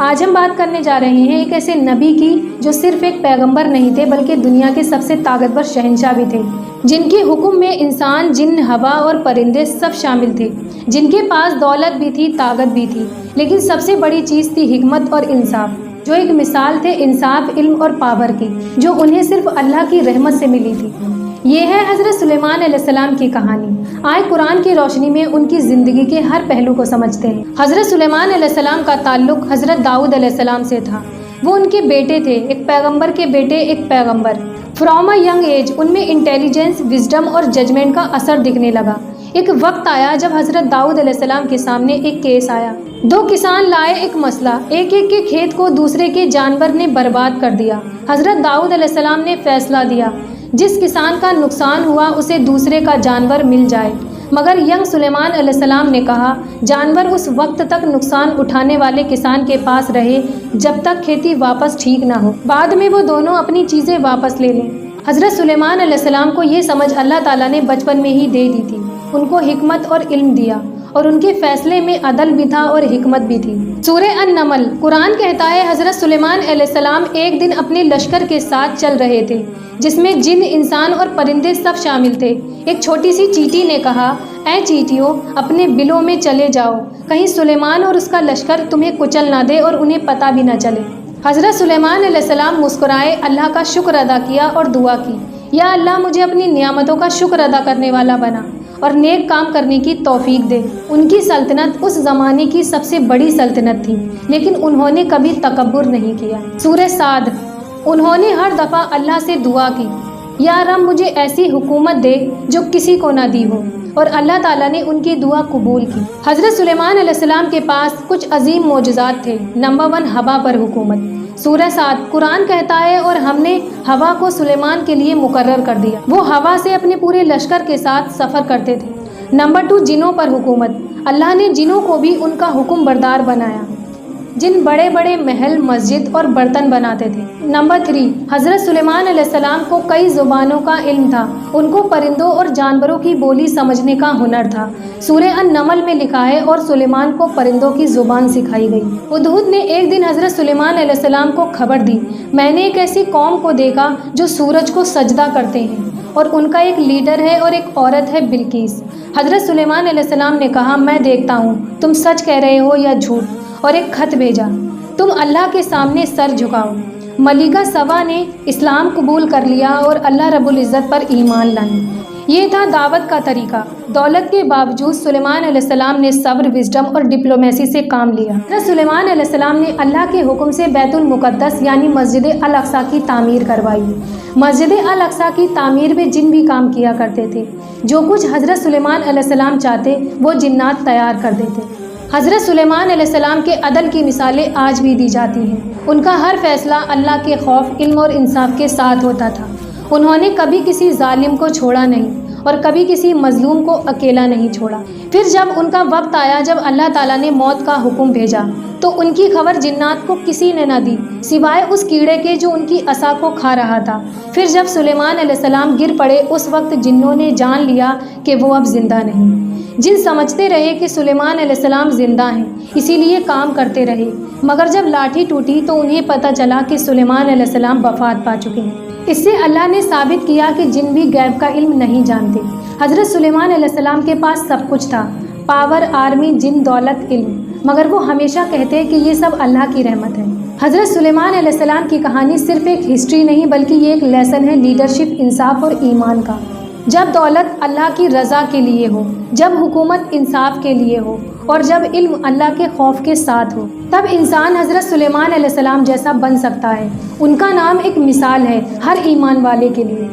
آج ہم بات کرنے جا رہے ہیں ایک ایسے نبی کی جو صرف ایک پیغمبر نہیں تھے بلکہ دنیا کے سب سے طاقتور شہنشاہ بھی تھے، جن کے حکم میں انسان، جن، ہوا اور پرندے سب شامل تھے، جن کے پاس دولت بھی تھی، طاقت بھی تھی، لیکن سب سے بڑی چیز تھی حکمت اور انصاف، جو ایک مثال تھے انصاف، علم اور پاور کی، جو انہیں صرف اللہ کی رحمت سے ملی تھی۔ یہ ہے حضرت سلیمان علیہ السلام کی کہانی۔ آئے قرآن کی روشنی میں ان کی زندگی کے ہر پہلو کو سمجھتے ہیں۔ حضرت سلیمان علیہ السلام کا تعلق حضرت داؤد علیہ السلام سے تھا۔ وہ ان کے بیٹے تھے، ایک پیغمبر کے بیٹے، ایک پیغمبر۔ فرام اے ینگ ایج ان میں انٹیلیجنس، وزڈم اور ججمنٹ کا اثر دکھنے لگا۔ ایک وقت آیا جب حضرت داؤد علیہ السلام کے سامنے ایک کیس آیا۔ دو کسان لائے ایک مسئلہ، ایک کے کھیت کو دوسرے کے جانور نے برباد کر دیا۔ حضرت داؤد علیہ السلام نے فیصلہ دیا جس کسان کا نقصان ہوا اسے دوسرے کا جانور مل جائے، مگر ینگ سلیمان علیہ السلام نے کہا جانور اس وقت تک نقصان اٹھانے والے کسان کے پاس رہے جب تک کھیتی واپس ٹھیک نہ ہو، بعد میں وہ دونوں اپنی چیزیں واپس لے لیں۔ حضرت سلیمان علیہ السلام کو یہ سمجھ اللہ تعالیٰ نے بچپن میں ہی دے دی تھی، ان کو حکمت اور علم دیا، اور ان کے فیصلے میں عدل بھی تھا اور حکمت بھی تھی۔ سورہ النمل قرآن کہتا ہے حضرت سلیمان علیہ السلام ایک دن اپنے لشکر کے ساتھ چل رہے تھے جس میں جن، انسان اور پرندے سب شامل تھے۔ ایک چھوٹی سی چیٹی نے کہا، اے چیٹیوں، اپنے بلوں میں چلے جاؤ، کہیں سلیمان اور اس کا لشکر تمہیں کچل نہ دے اور انہیں پتہ بھی نہ چلے۔ حضرت سلیمان علیہ السلام مسکرائے، اللہ کا شکر ادا کیا اور دعا کی، یا اللہ مجھے اپنی نعمتوں کا شکر ادا کرنے والا بنا اور نیک کام کرنے کی توفیق دے۔ ان کی سلطنت اس زمانے کی سب سے بڑی سلطنت تھی، لیکن انہوں نے کبھی تکبر نہیں کیا۔ سورہ صاد انہوں نے ہر دفعہ اللہ سے دعا کی، یا رب مجھے ایسی حکومت دے جو کسی کو نہ دی ہو، اور اللہ تعالیٰ نے ان کی دعا قبول کی۔ حضرت سلیمان علیہ السلام کے پاس کچھ عظیم معجزات تھے۔ نمبر 1، ہوا پر حکومت۔ سورہ صاد قرآن کہتا ہے اور ہم نے ہوا کو سلیمان کے لیے مقرر کر دیا، وہ ہوا سے اپنے پورے لشکر کے ساتھ سفر کرتے تھے۔ نمبر 2، جنوں پر حکومت۔ اللہ نے جنوں کو بھی ان کا حکم بردار بنایا، جن بڑے بڑے محل، مسجد اور برتن بناتے تھے۔ نمبر 3، حضرت سلیمان علیہ السلام کو کئی زبانوں کا علم تھا، ان کو پرندوں اور جانوروں کی بولی سمجھنے کا ہنر تھا۔ سورہ النمل میں لکھا ہے اور سلیمان کو پرندوں کی زبان سکھائی گئی۔ ہدہد نے ایک دن حضرت سلیمان علیہ السلام کو خبر دی، میں نے ایک ایسی قوم کو دیکھا جو سورج کو سجدہ کرتے ہیں، اور ان کا ایک لیڈر ہے اور ایک عورت ہے بلقیس۔ حضرت سلیمان علیہ السلام نے کہا، میں دیکھتا ہوں تم سچ کہہ رہے ہو یا جھوٹ، اور ایک خط بھیجا، تم اللہ کے سامنے سر جھکاؤ۔ ملکہ سبا نے اسلام قبول کر لیا اور اللہ رب العزت پر ایمان لائیں۔ یہ تھا دعوت کا طریقہ۔ دولت کے باوجود سلیمان علیہ السلام نے صبر، وزڈم اور ڈپلومیسی سے کام لیا۔ حضرت سلیمان علیہ السلام نے اللہ کے حکم سے بیت المقدس یعنی مسجد الاقصیٰ کی تعمیر کروائی۔ مسجد الاقصیٰ کی تعمیر میں جن بھی کام کیا کرتے تھے، جو کچھ حضرت سلیمان علیہ السلام چاہتے وہ جنات تیار کر دیتے۔ حضرت سلیمان علیہ السلام کے عدل کی مثالیں آج بھی دی جاتی ہیں۔ ان کا ہر فیصلہ اللہ کے خوف، علم اور انصاف کے ساتھ ہوتا تھا۔ انہوں نے کبھی کسی ظالم کو چھوڑا نہیں اور کبھی کسی مظلوم کو اکیلا نہیں چھوڑا۔ پھر جب ان کا وقت آیا، جب اللہ تعالیٰ نے موت کا حکم بھیجا، تو ان کی خبر جنات کو کسی نے نہ دی سوائے اس کیڑے کے جو ان کی عصا کو کھا رہا تھا۔ پھر جب سلیمان علیہ السلام گر پڑے، اس وقت جنوں نے جان لیا کہ وہ اب زندہ نہیں۔ جن سمجھتے رہے کہ سلیمان علیہ السلام زندہ ہیں، اسی لیے کام کرتے رہے، مگر جب لاٹھی ٹوٹی تو انہیں پتہ چلا کہ سلیمان علیہ السلام وفات پا چکے ہیں۔ اس سے اللہ نے ثابت کیا کہ جن بھی غیب کا علم نہیں جانتے۔ حضرت سلیمان علیہ السلام کے پاس سب کچھ تھا، پاور، آرمی، جن، دولت، علم، مگر وہ ہمیشہ کہتے کہ یہ سب اللہ کی رحمت ہے۔ حضرت سلیمان علیہ السلام کی کہانی صرف ایک ہسٹری نہیں بلکہ یہ ایک لیسن ہے لیڈرشپ، انصاف اور ایمان کا۔ جب دولت اللہ کی رضا کے لیے ہو، جب حکومت انصاف کے لیے ہو، اور جب علم اللہ کے خوف کے ساتھ ہو، تب انسان حضرت سلیمان علیہ السلام جیسا بن سکتا ہے۔ ان کا نام ایک مثال ہے ہر ایمان والے کے لیے۔